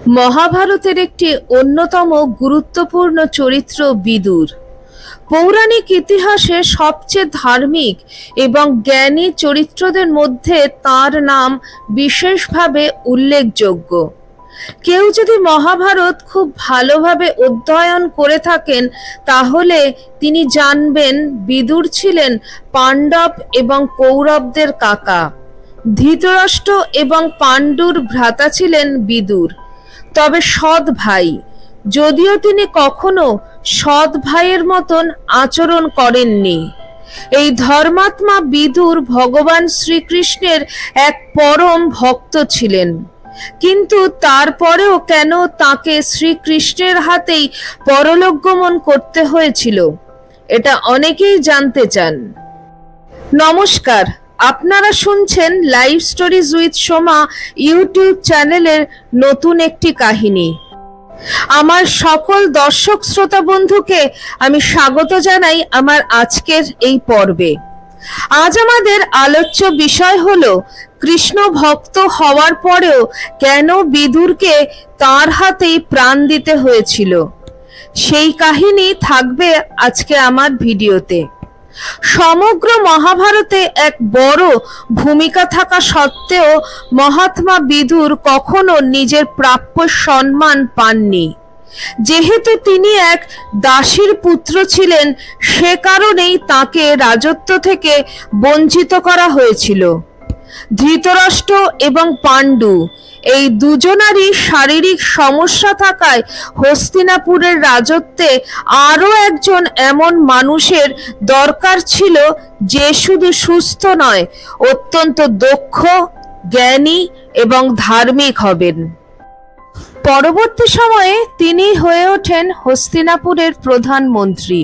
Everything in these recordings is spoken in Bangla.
মহাভারতের একটি অন্যতম গুরুত্বপূর্ণ চরিত্র বিদুর। পৌরাণিক ইতিহাসে সবচেয়ে ধার্মিক এবং জ্ঞানী চরিত্রদের মধ্যে তার নাম বিশেষভাবে উল্লেখযোগ্য। কেউ যদি মহাভারত খুব ভালোভাবে অধ্যয়ন করে থাকেন তাহলে তিনি জানবেন বিদুর ছিলেন পাণ্ডব এবং কৌরবদের কাকা। ধৃতরাষ্ট্র এবং পাণ্ডুর ভ্রাতা ছিলেন বিদুর, তবে সৎ ভাই, যদিও তিনি কখনো সৎ ভাইয়ের মতন আচরণ করেননি। এই ধর্মাত্মা বিদুর ভগবান শ্রীকৃষ্ণের এক পরম ভক্ত ছিলেন, কিন্তু তারপরেও কেন তাকে শ্রীকৃষ্ণের হাতেই পরলোক গমন করতে হয়েছিল, এটা অনেকেই জানতে চান। নমস্কার, আপনারা শুনছেন live stories with Soma YouTube চ্যানেলের নতুন একটি কাহিনী। আমার সকল দর্শক শ্রোতা বন্ধুকে আমি স্বাগত জানাই আমার আজকের এই পর্বে। আজ আমাদের আলোচ্য বিষয় হলো কৃষ্ণ ভক্ত হওয়ার পরেও কেন বিদুরকে তার হাতেই প্রাণ দিতে হয়েছিল। সেই কাহিনী থাকবে আজকে আমার ভিডিওতে। সমগ্র মহাভারতে এক বড় ভূমিকা থাকা সত্ত্বেও মহাত্মা বিদুর কখনো নিজের প্রাপ্য সম্মান পাননি। যেহেতু তিনি এক দাসীর পুত্র ছিলেন, সে কারণেই তাকে রাজত্ব থেকে বঞ্চিত করা হয়েছিল। ধৃতরাষ্ট্র এবং পাণ্ডু এই দুজনারই শারীরিক সমস্যা থাকায় হস্তিনাপুরের রাজত্বে আরও একজন এমন মানুষের দরকার ছিল যে শুধু সুস্থ নয়, অত্যন্ত দক্ষ, জ্ঞানী এবং ধার্মিক হবেন। পরবর্তী সময়ে তিনি হয়ে ওঠেন হস্তিনাপুরের প্রধানমন্ত্রী।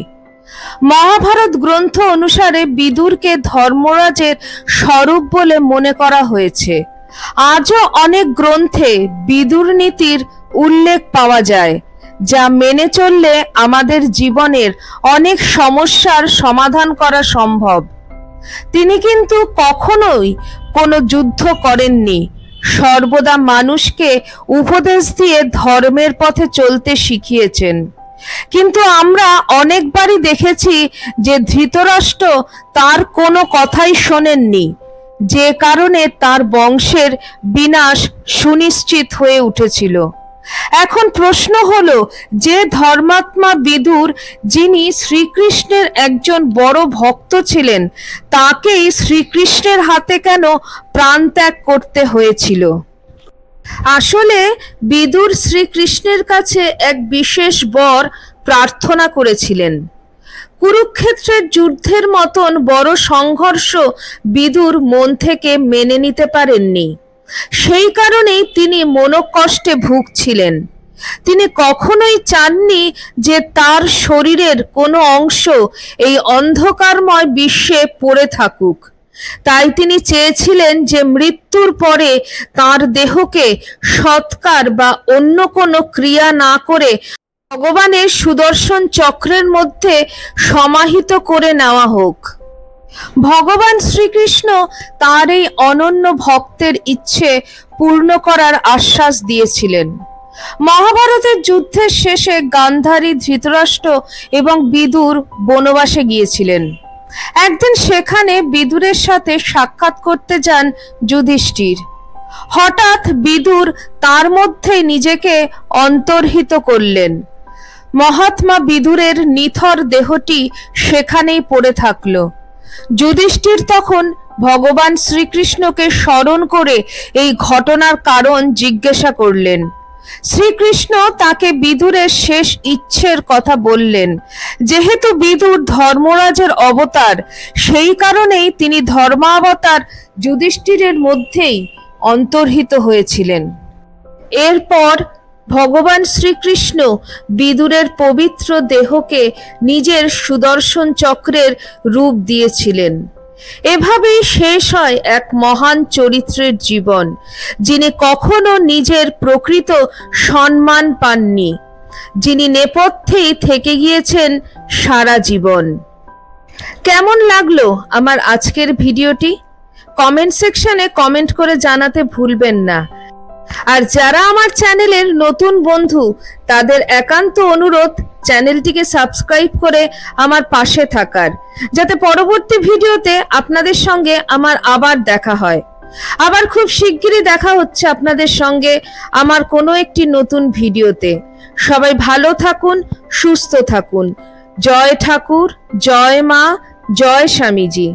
মহাভারত গ্রন্থ অনুসারে বিদুরকে ধর্মরাজের স্বরূপ বলে মনে করা হয়েছে। আজও অনেক গ্রন্থে বিদুর নীতির উল্লেখ পাওয়া যায়, যা মেনে চললে আমাদের জীবনের অনেক সমস্যার সমাধান করা সম্ভব। তিনি কিন্তু কখনোই কোনো যুদ্ধ করেননি, সর্বদা মানুষকে উপদেশ দিয়ে ধর্মের পথে চলতে শিখিয়েছেন। কিন্তু আমরা অনেকবারই দেখেছি যে ধৃতরাষ্ট্র তার কোনো কথাই শোনেননি, যে কারণে তার বংশের বিনাশ সুনিশ্চিত হয়ে উঠেছিল। এখন প্রশ্ন হলো, যে ধর্মাত্মা বিদুর, যিনি শ্রীকৃষ্ণের একজন বড় ভক্ত ছিলেন, তাকেই শ্রীকৃষ্ণের হাতে কেন প্রাণ ত্যাগ করতে হয়েছিল? আসলে বিদুর শ্রীকৃষ্ণের কাছে এক বিশেষ বর প্রার্থনা করেছিলেন। কুরুক্ষেত্রের যুদ্ধের মতন বড় সংঘর্ষ বিদুর মন থেকে মেনে নিতে পারেননি। সেই কারণেই তিনি মনোকষ্টে ভুগছিলেন। তিনি কখনোই চাননি যে তার শরীরের কোনো অংশ এই অন্ধকারময় বিশ্বে পড়ে থাকুক। তাই তিনি চেয়েছিলেন যে মৃত্যুর পরে তার দেহকে সৎকার বা অন্য কোনো ক্রিয়া না করে ভগবানের সুদর্শন চক্রের মধ্যে সমাহিত করে নেওয়া হোক। ভগবান শ্রীকৃষ্ণ তার এই অনন্য ভক্তের ইচ্ছে পূর্ণ করার আশ্বাস দিয়েছিলেন। মহাভারতের যুদ্ধের শেষে গান্ধারী, ধৃতরাষ্ট্র এবং বিদুর বনবাসে গিয়েছিলেন। একদিন সেখানে বিদুরের সাথে সাক্ষাৎ করতে যান যুধিষ্ঠির। হঠাৎ বিদুর তার মধ্যে নিজেকে অন্তর্হিত করলেন। মহাত্মা বিদুরের নিথর দেহটি সেখানেই পড়ে থাকল। যুধিষ্ঠির তখন ভগবান শ্রীকৃষ্ণকে স্মরণ করে এই ঘটনার কারণ জিজ্ঞাসা করলেন। শ্রীকৃষ্ণ তাকে বিদুরের শেষ ইচ্ছের কথা বললেন। যেহেতু বিদুর ধর্মরাজের অবতার, সেই কারণেই তিনি ধর্মাবতার যুধিষ্ঠিরের মধ্যেই অন্তর্হিত হয়েছিলেন। এরপর ভগবান শ্রীকৃষ্ণ বিদুরের পবিত্র দেহকে নিজের সুদর্শন চক্রের রূপ দিয়েছিলেন। এভাবেই শেষ হয় এক মহান চরিত্রের জীবন, যিনি কখনো নিজের প্রকৃত সম্মান পাননি, যিনি নেপথ্যেই থেকে গিয়েছেন সারা জীবন। কেমন লাগলো আমার আজকের ভিডিওটি? কমেন্ট সেকশনে কমেন্ট করে জানাতে ভুলবেন না। আর যারা আমার চ্যানেলের নতুন বন্ধু তাদের একান্ত অনুরোধ চ্যানেলটিকে সাবস্ক্রাইব করে আমার পাশে থাকার, যাতে পরবর্তী ভিডিওতে আপনাদের সঙ্গে আমার আবার দেখা হয়। আবার খুব শিগগিরই দেখা হচ্ছে আপনাদের সঙ্গে আমার কোনো একটি নতুন ভিডিওতে। সবাই ভালো থাকুন, সুস্থ থাকুন। জয় ঠাকুর, জয় মা, জয় স্বামীজি।